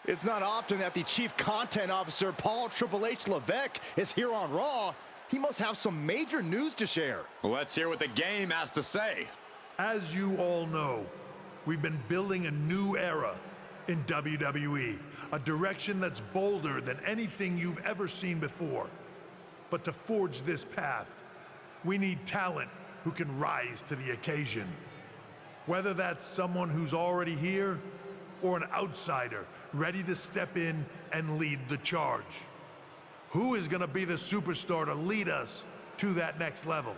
It's not often that the Chief Content Officer, Paul Triple H Levesque, is here on Raw. He must have some major news to share. Let's hear what the game has to say. As you all know, we've been building a new era in WWE, a direction that's bolder than anything you've ever seen before. But to forge this path, we need talent who can rise to the occasion. Whether that's someone who's already here or an outsider ready to step in and lead the charge. Who is going to be the superstar to lead us to that next level?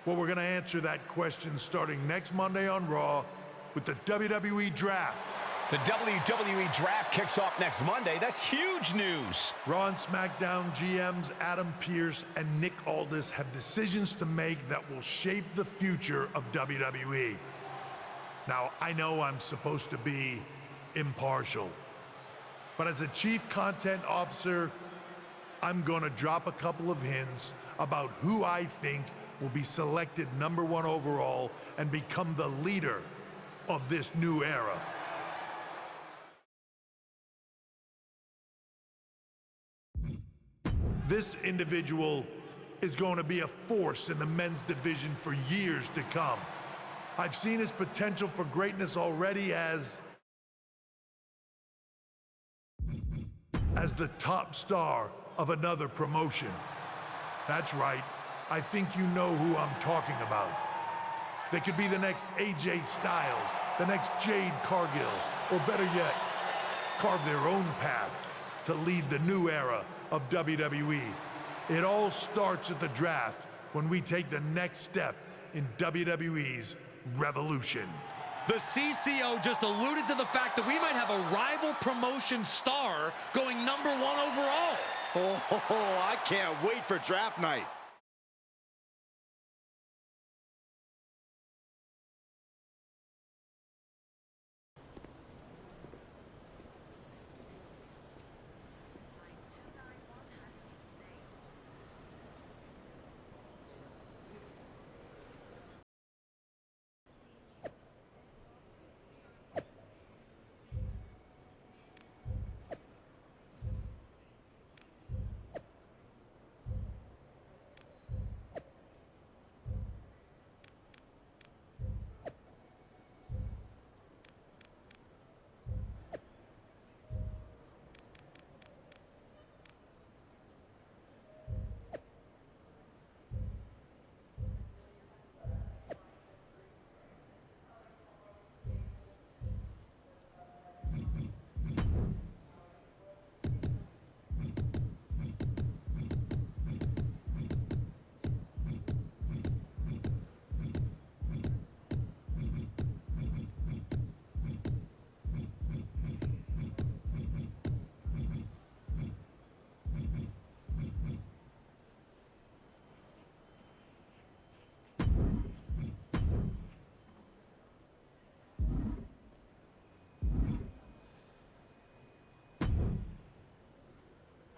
Well, we're going to answer that question starting next Monday on Raw with the WWE Draft. The WWE Draft kicks off next Monday. That's huge news. Raw and SmackDown GMs Adam Pearce and Nick Aldis have decisions to make that will shape the future of WWE. Now, I know I'm supposed to be impartial, but as a Chief Content Officer, I'm going to drop a couple of hints about who I think will be selected #1 overall and become the leader of this new era. This individual is going to be a force in the men's division for years to come. I've seen his potential for greatness already as the top star of another promotion. That's right, I think you know who I'm talking about. They could be the next AJ Styles, the next Jade Cargill, or better yet, carve their own path to lead the new era of WWE. It all starts at the draft when we take the next step in WWE's revolution. The CCO just alluded to the fact that we might have a rival promotion star going #1 overall. Oh, I can't wait for draft night.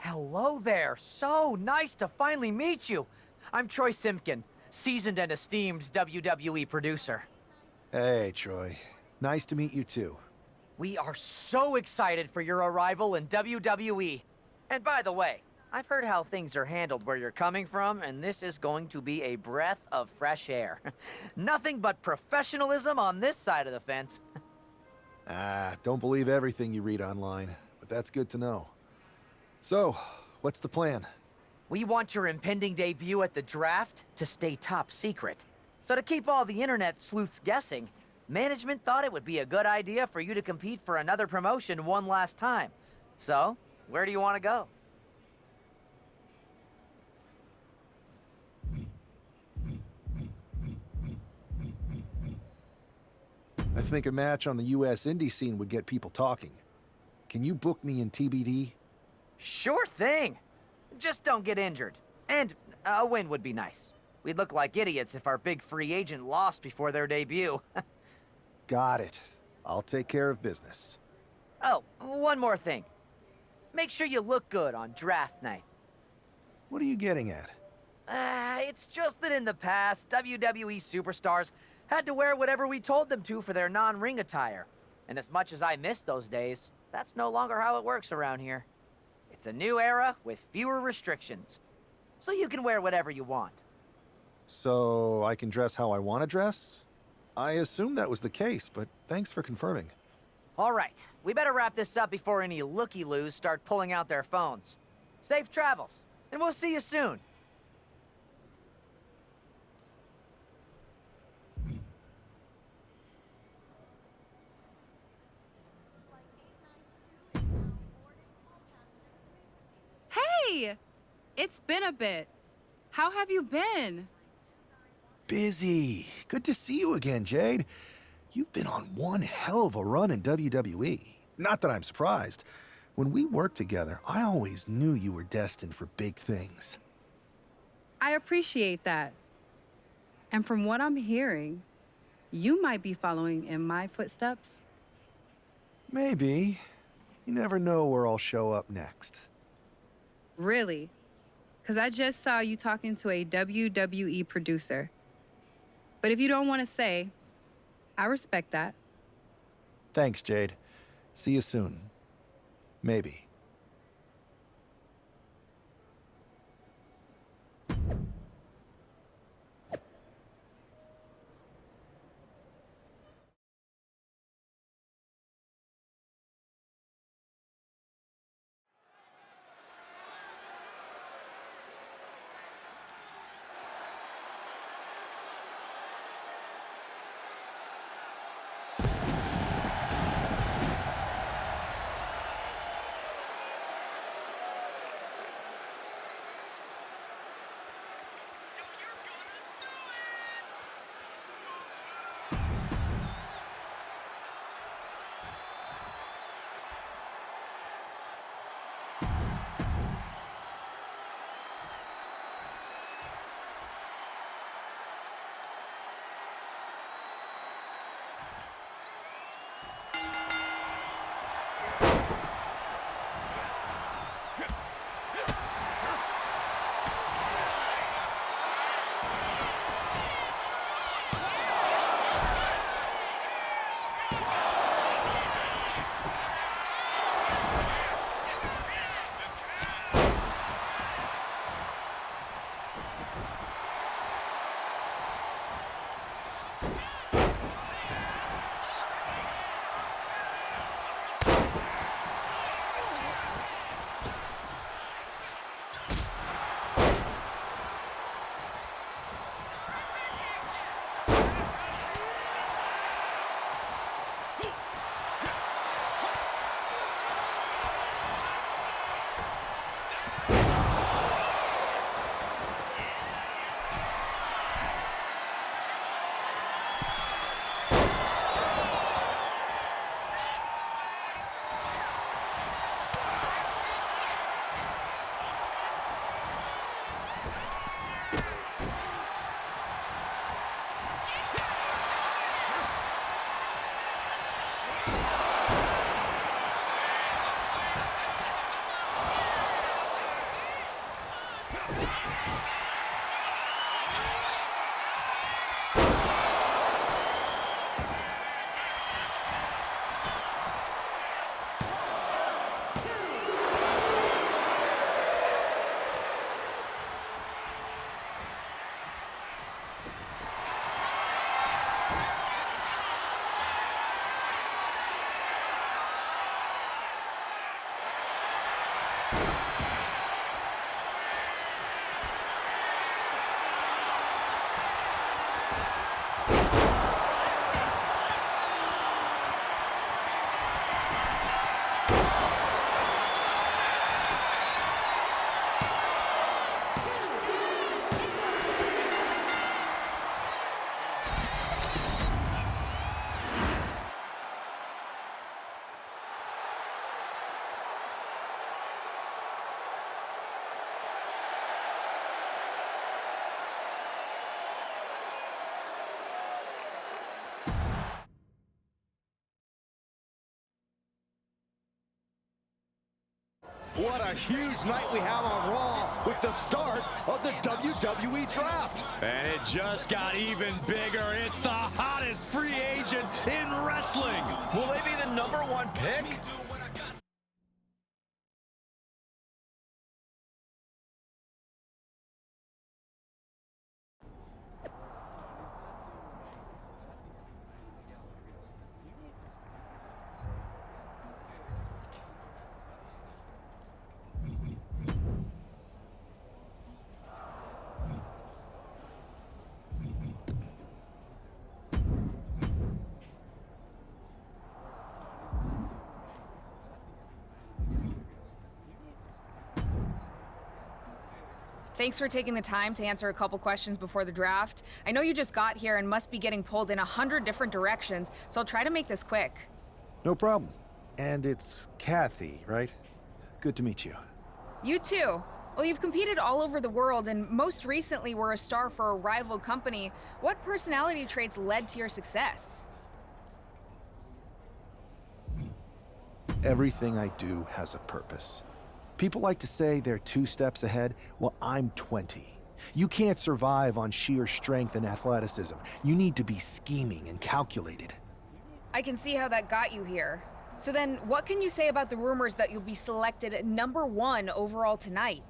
Hello there. So nice to finally meet you. I'm Troy Simpkin, seasoned and esteemed WWE producer. Hey, Troy. Nice to meet you too. We are so excited for your arrival in WWE. And by the way, I've heard how things are handled where you're coming from, and this is going to be a breath of fresh air. Nothing but professionalism on this side of the fence. Don't believe everything you read online, but that's good to know. So, what's the plan? We want your impending debut at the draft to stay top secret. So to keep all the internet sleuths guessing, management thought it would be a good idea for you to compete for another promotion one last time. So, where do you want to go? I think a match on the US indie scene would get people talking. Can you book me in TBD? Sure thing. Just don't get injured. And a win would be nice. We'd look like idiots if our big free agent lost before their debut. Got it. I'll take care of business. Oh, one more thing. Make sure you look good on draft night. What are you getting at? It's just that in the past, WWE superstars had to wear whatever we told them to for their non-ring attire. And as much as I miss those days, that's no longer how it works around here. It's a new era with fewer restrictions. So you can wear whatever you want. So I can dress how I want to dress? I assumed that was the case, but thanks for confirming. All right, we better wrap this up before any looky-loos start pulling out their phones. Safe travels, and we'll see you soon. Hey! It's been a bit. How have you been? Busy. Good to see you again, Jade. You've been on one hell of a run in WWE. Not that I'm surprised. When we worked together, I always knew you were destined for big things. I appreciate that. And from what I'm hearing, you might be following in my footsteps. Maybe. You never know where I'll show up next. Really? Because I just saw you talking to a WWE producer. But if you don't want to say, I respect that. Thanks, Jade. See you soon. Maybe. What a huge night we have on Raw with the start of the WWE Draft. And it just got even bigger. It's the hottest free agent in wrestling. Will they be the #1 pick? Thanks for taking the time to answer a couple questions before the draft. I know you just got here and must be getting pulled in 100 different directions, so I'll try to make this quick. No problem. And it's Kathy, right? Good to meet you. You too. Well, you've competed all over the world and most recently were a star for a rival company. What personality traits led to your success? Everything I do has a purpose. People like to say they're 2 steps ahead. Well, I'm 20. You can't survive on sheer strength and athleticism. You need to be scheming and calculated. I can see how that got you here. So then, what can you say about the rumors that you'll be selected at #1 overall tonight?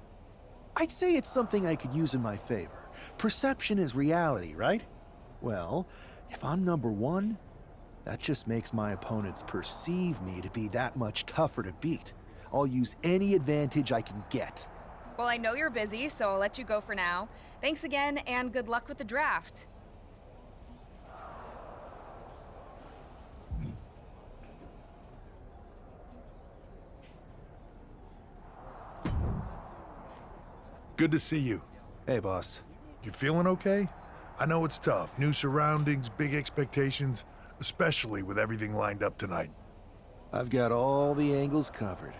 I'd say it's something I could use in my favor. Perception is reality, right? Well, if I'm #1, that just makes my opponents perceive me to be that much tougher to beat. I'll use any advantage I can get. Well, I know you're busy, so I'll let you go for now. Thanks again, and good luck with the draft. Good to see you. Hey, boss. You feeling okay? I know it's tough. New surroundings, big expectations, especially with everything lined up tonight. I've got all the angles covered.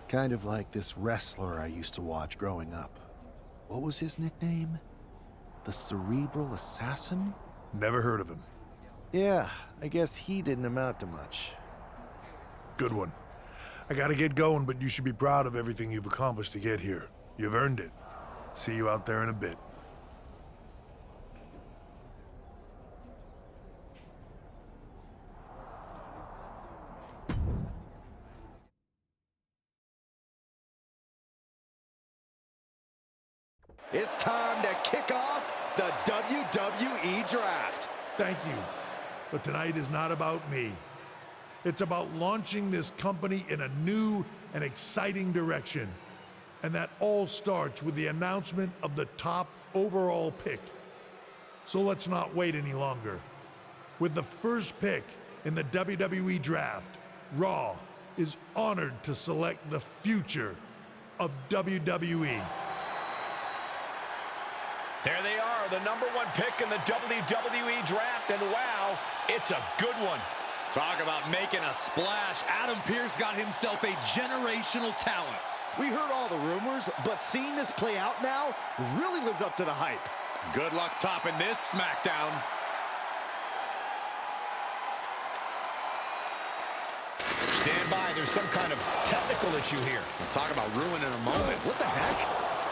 Kind of like this wrestler I used to watch growing up. What was his nickname? The Cerebral Assassin? Never heard of him. Yeah, I guess he didn't amount to much. Good one. I gotta get going, but you should be proud of everything you've accomplished to get here. You've earned it. See you out there in a bit. It's time to kick off the WWE Draft. Thank you. But tonight is not about me. It's about launching this company in a new and exciting direction. And that all starts with the announcement of the top overall pick. So let's not wait any longer. With the first pick in the WWE Draft, Raw is honored to select the future of WWE. There they are, the #1 pick in the WWE Draft, and wow, it's a good one. Talk about making a splash. Adam Pearce got himself a generational talent. We heard all the rumors, but seeing this play out now really lives up to the hype. Good luck topping this SmackDown. Stand by, there's some kind of technical issue here. We'll talk about ruining a moment. What the heck?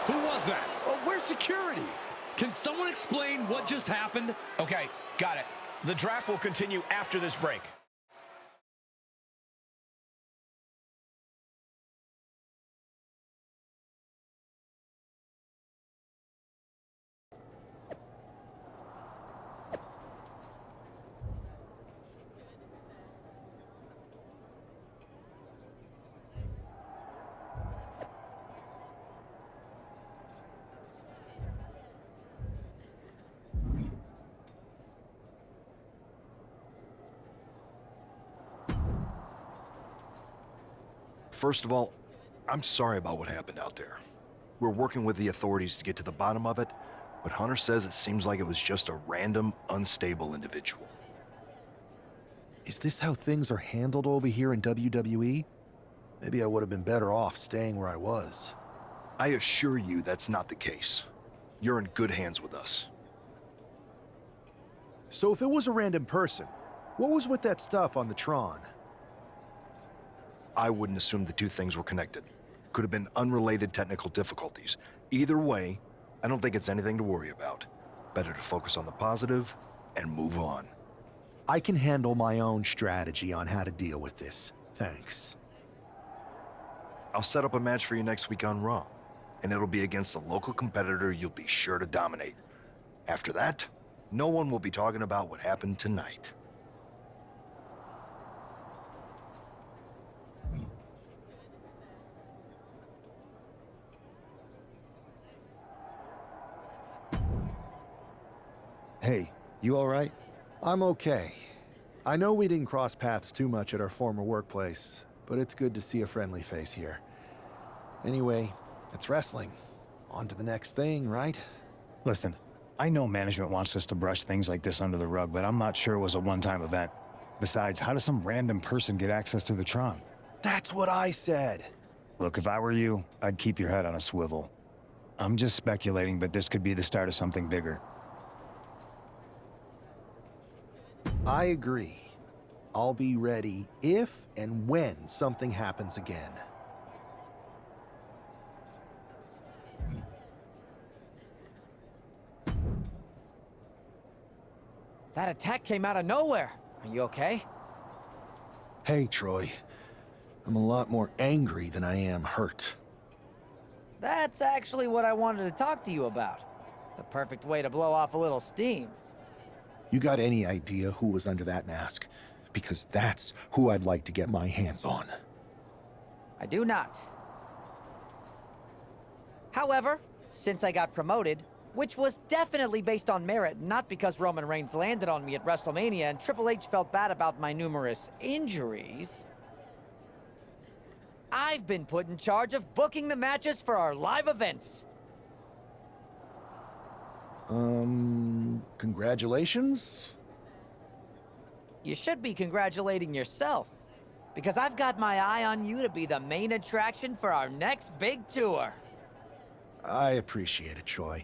Who was that? Oh, where's security? Can someone explain what just happened? Okay, got it. The draft will continue after this break. First of all, I'm sorry about what happened out there. We're working with the authorities to get to the bottom of it, but Hunter says it seems like it was just a random, unstable individual. Is this how things are handled over here in WWE? Maybe I would have been better off staying where I was. I assure you that's not the case. You're in good hands with us. So if it was a random person, what was with that stuff on the Tron? I wouldn't assume the two things were connected. Could have been unrelated technical difficulties. Either way, I don't think it's anything to worry about. Better to focus on the positive and move on. I can handle my own strategy on how to deal with this. Thanks. I'll set up a match for you next week on Raw, and it'll be against a local competitor you'll be sure to dominate. After that, no one will be talking about what happened tonight. Hey, you all right? I'm okay. I know we didn't cross paths too much at our former workplace, but it's good to see a friendly face here. Anyway, it's wrestling. On to the next thing, right? Listen, I know management wants us to brush things like this under the rug, but I'm not sure it was a one-time event. Besides, how does some random person get access to the Tron? That's what I said. Look, if I were you, I'd keep your head on a swivel. I'm just speculating, but this could be the start of something bigger. I agree. I'll be ready if and when something happens again. That attack came out of nowhere. Are you okay? Hey, Troy. I'm a lot more angry than I am hurt. That's actually what I wanted to talk to you about. The perfect way to blow off a little steam. You got any idea who was under that mask? Because that's who I'd like to get my hands on. I do not. However, since I got promoted, which was definitely based on merit, not because Roman Reigns landed on me at WrestleMania and Triple H felt bad about my numerous injuries, I've been put in charge of booking the matches for our live events. Congratulations? You should be congratulating yourself, because I've got my eye on you to be the main attraction for our next big tour. I appreciate it, Troy.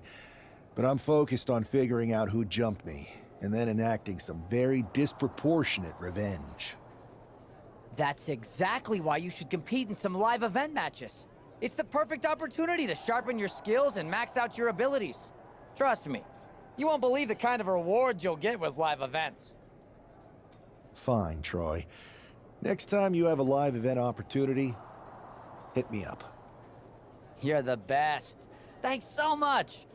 But I'm focused on figuring out who jumped me, and then enacting some very disproportionate revenge. That's exactly why you should compete in some live event matches. It's the perfect opportunity to sharpen your skills and max out your abilities. Trust me, you won't believe the kind of rewards you'll get with live events. Fine, Troy. Next time you have a live event opportunity, hit me up. You're the best. Thanks so much.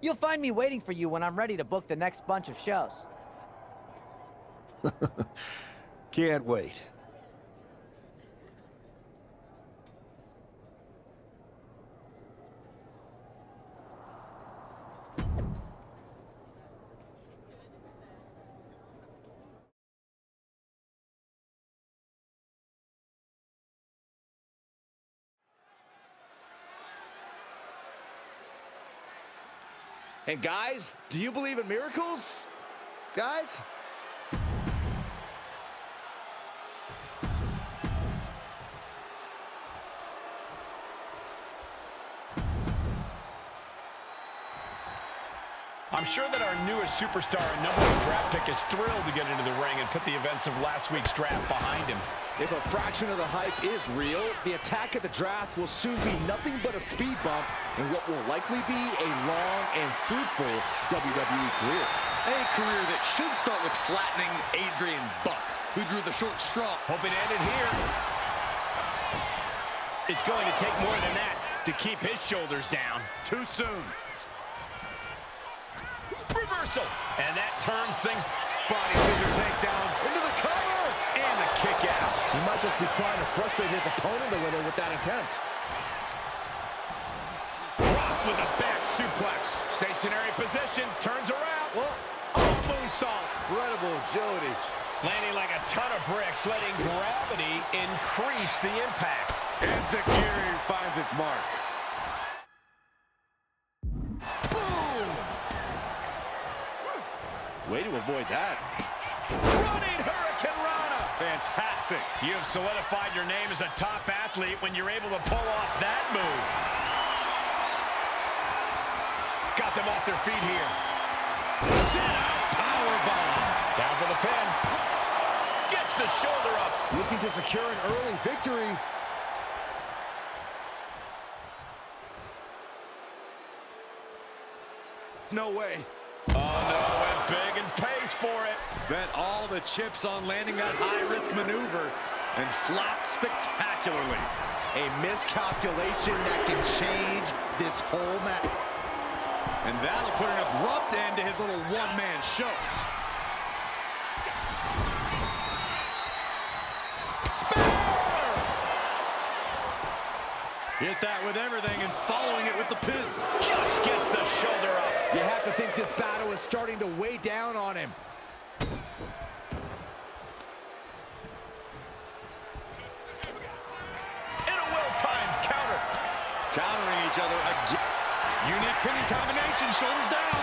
You'll find me waiting for you when I'm ready to book the next bunch of shows. Can't wait. And guys, do you believe in miracles? Guys? I'm sure that our newest superstar and #1 draft pick is thrilled to get into the ring and put the events of last week's draft behind him. If a fraction of the hype is real, the attack at the draft will soon be nothing but a speed bump in what will likely be a long and fruitful WWE career. A career that should start with flattening Adrian Buck, who drew the short straw. Hope it ended here. It's going to take more than that to keep his shoulders down. Too soon. Reversal. And that turns things. Body scissor takedown. Into the cover. And the kick out. He might just be trying to frustrate his opponent a little with that attempt. Drop with a back suplex. Stationary position. Turns around. Well, moonsault. incredible agility. Landing like a ton of bricks, letting gravity increase the impact. And Zakiri finds its mark. Way to avoid that. Running Hurricane Rana. Fantastic. You have solidified your name as a top athlete when you're able to pull off that move. Got them off their feet here. Sit out powerbomb. Down for the pin. Gets the shoulder up. Looking to secure an early victory. No way. Oh, no, went big and pays for it. Bet all the chips on landing that high-risk maneuver and flopped spectacularly. A miscalculation that can change this whole match. And that'll put an abrupt end to his little one-man show. Hit that with everything and following it with the pin. Just gets the shoulder up. You have to think this battle is starting to weigh down on him. In a well-timed counter. Countering each other again. Unique pinning combination, shoulders down.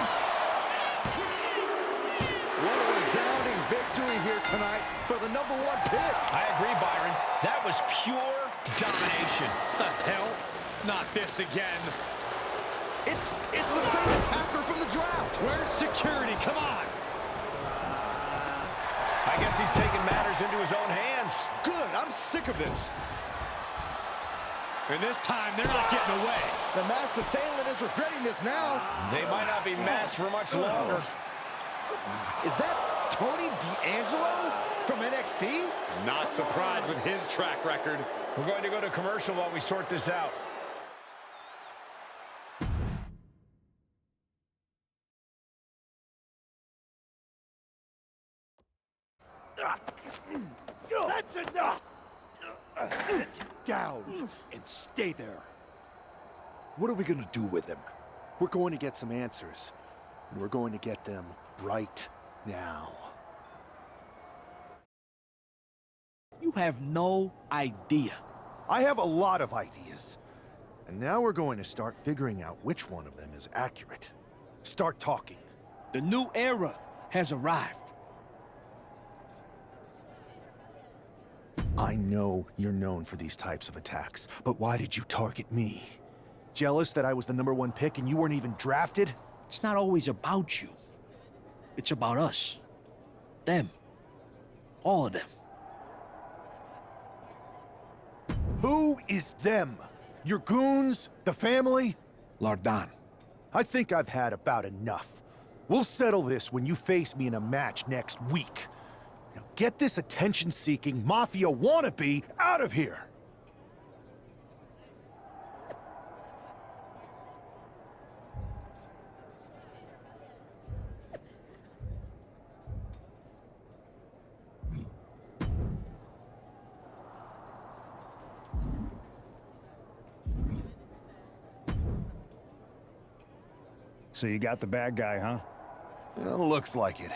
What a resounding victory here tonight for the #1 pick. I agree, Byron. That was pure domination. The hell? Not this again. It's the same attacker from the draft. Where's security? Come on. I guess he's taking matters into his own hands. Good, I'm sick of this. And this time, they're not getting away. The masked assailant is regretting this now. They might not be masked for much longer. Is that Tony D'Angelo from NXT? Not surprised with his track record. We're going to go to commercial while we sort this out. That's enough! Sit down and stay there. What are we gonna do with him? We're going to get some answers, and we're going to get them right now. You have no idea. I have a lot of ideas. And now we're going to start figuring out which one of them is accurate. Start talking. The new era has arrived. I know you're known for these types of attacks, but why did you target me? Jealous that I was the #1 pick and you weren't even drafted? It's not always about you. It's about us. Them. All of them. Who is them? Your goons? The family? Lardan. I think I've had about enough. We'll settle this when you face me in a match next week. Now get this attention-seeking mafia wannabe out of here! So you got the bad guy, huh? Well, looks like it.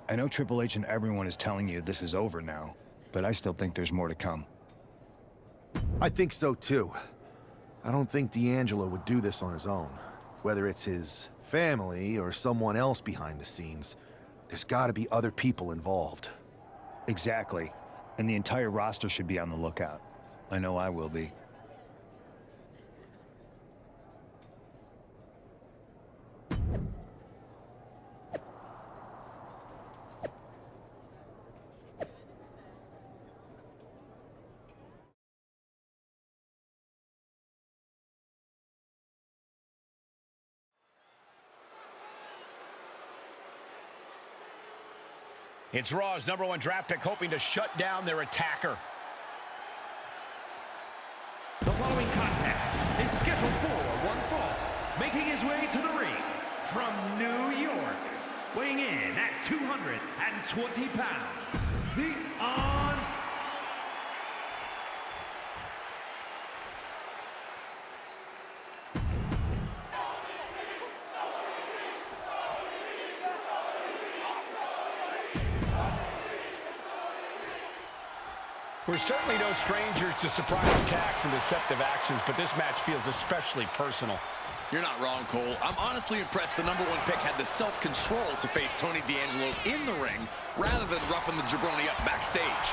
I know Triple H and everyone is telling you this is over now, but I still think there's more to come. I think so too. I don't think D'Angelo would do this on his own. Whether it's his family or someone else behind the scenes, there's gotta be other people involved. Exactly. And the entire roster should be on the lookout. I know I will be. It's Raw's #1 draft pick hoping to shut down their attacker. The following contest is scheduled for one fall. Making his way to the ring from New York, weighing in at 220 pounds, the We're certainly no strangers to surprise attacks and deceptive actions, but this match feels especially personal. You're not wrong, Cole. I'm honestly impressed the #1 pick had the self-control to face Tony D'Angelo in the ring rather than roughing the jabroni up backstage.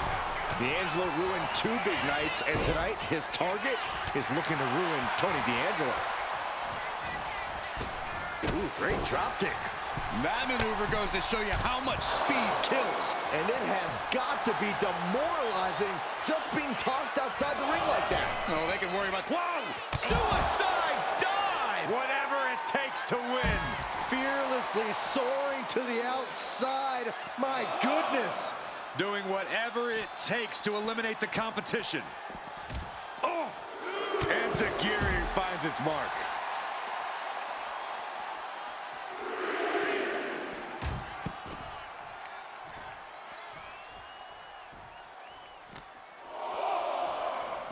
D'Angelo ruined 2 big nights, and tonight his target is looking to ruin Tony D'Angelo. Ooh, great drop kick. That maneuver goes to show you how much speed kills. And it has got to be demoralizing just being tossed outside the ring like that. Oh, they can worry about... Whoa! Suicide dive! Whatever it takes to win. Fearlessly soaring to the outside. My goodness. Doing whatever it takes to eliminate the competition. Oh! And Zagiri finds its mark.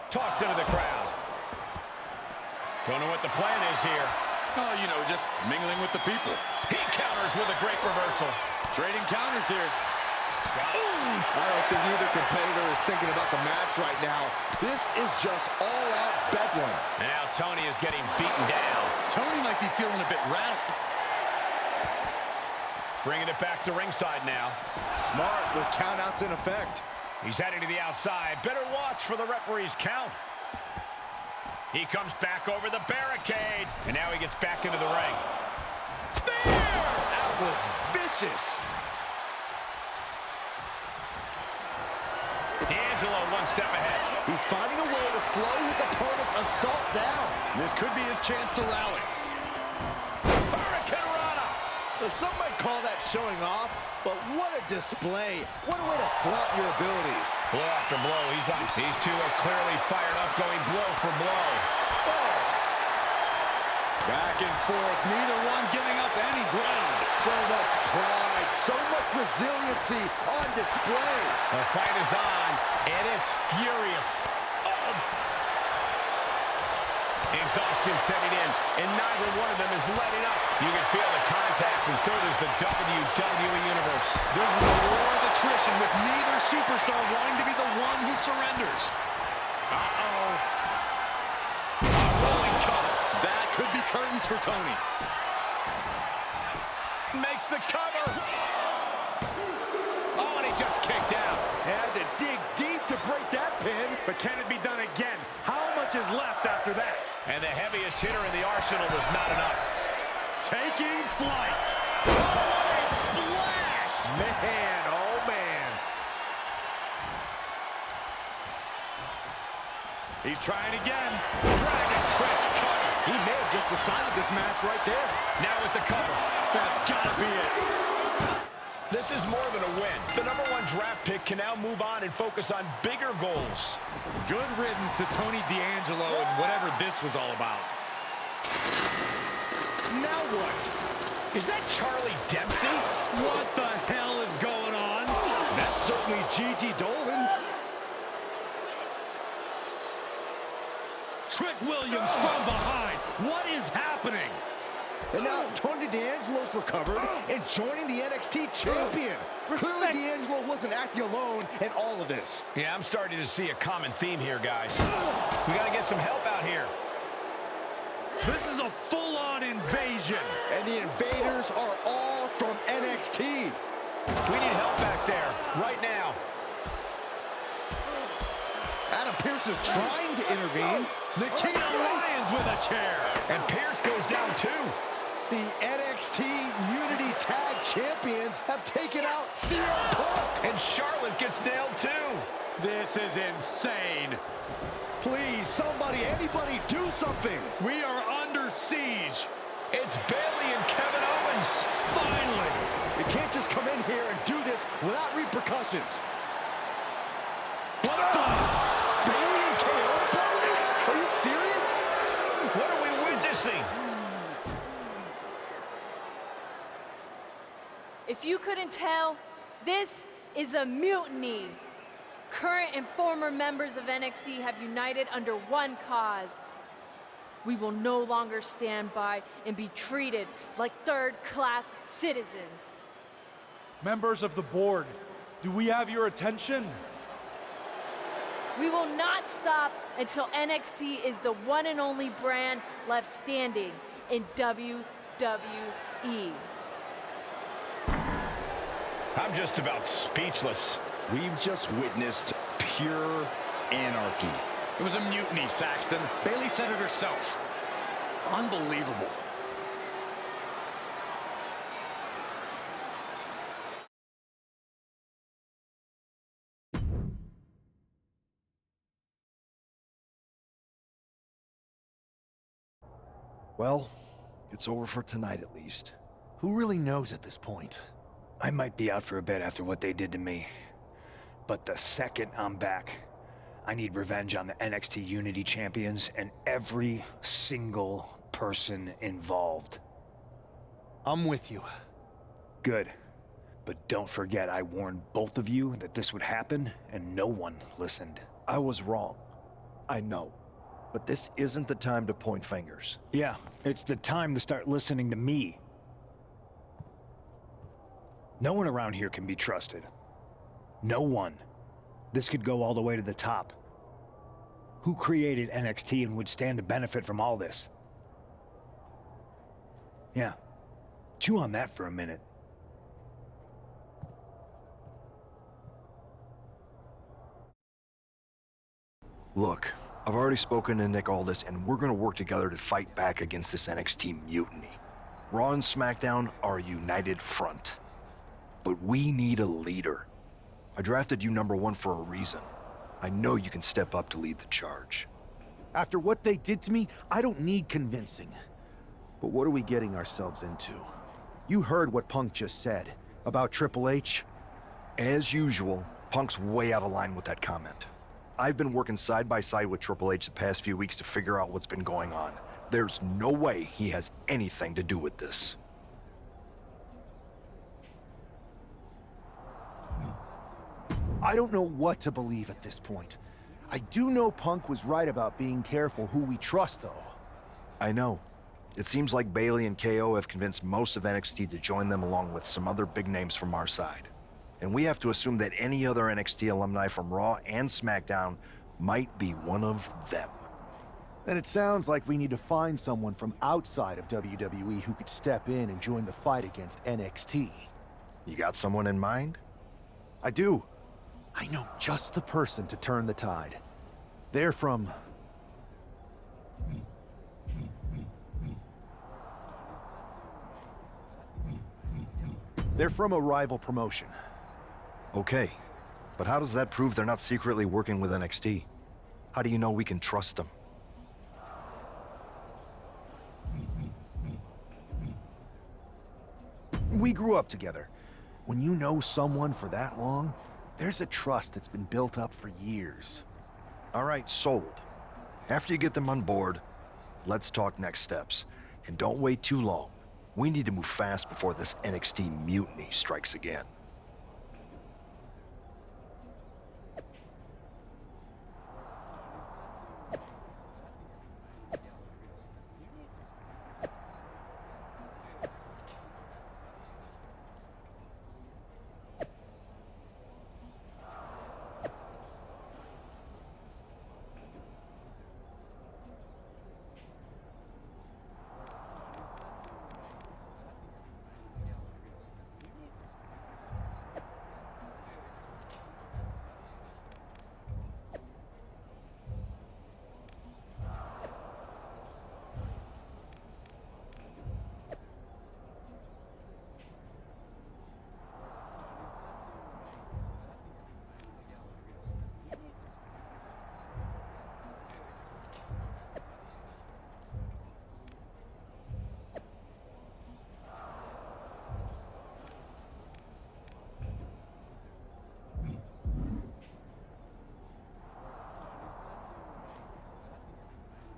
Tossed into the crowd. Don't know what the plan is here. Oh, you know, just mingling with the people. He counters with a great reversal. Trading counters here. I don't think either competitor is thinking about the match right now. This is just all-out bedlam. Now Tony is getting beaten down. Tony might be feeling a bit rattled. Bringing it back to ringside now. Smart with countouts in effect. He's heading to the outside. Better watch for the referee's count. He comes back over the barricade. And now he gets back into the ring. There! That was vicious. D'Angelo one step ahead. He's finding a way to slow his opponent's assault down. This could be his chance to rally. Hurricane Rana. Some might call that showing off, but what a display. What a way to flaunt your abilities. Blow after blow. These two are clearly fired up, going blow for blow. Oh. Back and forth, neither one giving up any ground. So much pride, so much resiliency on display. The fight is on, and it's furious. Exhaustion setting in, and neither one of them is letting up. You can feel the contact, and so does the WWE Universe. This is a war of attrition with neither superstar wanting to be the one who surrenders. Uh-oh. A rolling cover. That could be curtains for Tony. Makes the cover. Oh, and he just kicked out. Had to dig deep to break that pin, but can it be done again? How much is left after that? And the heaviest hitter in the arsenal was not enough. Taking flight. Oh, what a splash! Man, oh man. He's trying again. Dragon twist cover. He may have just decided this match right there. Now with the cover. That's gotta be it. This is more than a win. The #1 draft pick can now move on and focus on bigger goals. Good riddance to Tony D'Angelo and whatever this was all about. Now what? Is that Charlie Dempsey? What the hell is going on? That's certainly Gigi Dolan. Trick Williams from behind. What is happening? And now Tony D'Angelo's recovered and joining the NXT champion. Clearly D'Angelo wasn't acting alone in all of this. Yeah, I'm starting to see a common theme here, guys. We got to get some help out here. This is a full-on invasion. And the invaders are all from NXT. We need help back there, right now. Adam Pearce is trying to intervene. Nikita Lyons with a chair. And Pearce goes down too. The NXT Unity Tag Champions have taken out CM Punk. And Charlotte gets nailed too. This is insane. Please, somebody, anybody, do something. We are under siege. It's Bayley and Kevin Owens. Finally. You can't just come in here and do this without repercussions. What the? Bayley and KO are part of this? Are you serious? What are we witnessing? If you couldn't tell, this is a mutiny. Current and former members of NXT have united under one cause. We will no longer stand by and be treated like third-class citizens. Members of the board, do we have your attention? We will not stop until NXT is the one and only brand left standing in WWE. I'm just about speechless. We've just witnessed pure anarchy. It was a mutiny, Saxton. Bayley said it herself. Unbelievable. Well, it's over for tonight at least. Who really knows at this point? I might be out for a bit after what they did to me. But the second I'm back, I need revenge on the NXT Unity Champions and every single person involved. I'm with you. Good. But don't forget I warned both of you that this would happen, and no one listened. I was wrong. I know. But this isn't the time to point fingers. Yeah, it's the time to start listening to me. No one around here can be trusted. No one. This could go all the way to the top. Who created NXT and would stand to benefit from all this? Yeah. Chew on that for a minute. Look, I've already spoken to Nick Aldis, and we're gonna work together to fight back against this NXT mutiny. Raw and SmackDown are a united front. But we need a leader. I drafted you #1 for a reason. I know you can step up to lead the charge. After what they did to me, I don't need convincing. But what are we getting ourselves into? You heard what Punk just said about Triple H. As usual, Punk's way out of line with that comment. I've been working side by side with Triple H the past few weeks to figure out what's been going on. There's no way he has anything to do with this. I don't know what to believe at this point. I do know Punk was right about being careful who we trust, though. I know. It seems like Bayley and KO have convinced most of NXT to join them along with some other big names from our side. And we have to assume that any other NXT alumni from Raw and SmackDown might be one of them. Then it sounds like we need to find someone from outside of WWE who could step in and join the fight against NXT. You got someone in mind? I do. I know just the person to turn the tide. They're from... They're from a rival promotion. Okay, but how does that prove they're not secretly working with NXT? How do you know we can trust them? We grew up together. When you know someone for that long, there's a trust that's been built up for years. All right, sold. After you get them on board, let's talk next steps. And don't wait too long. We need to move fast before this NXT mutiny strikes again.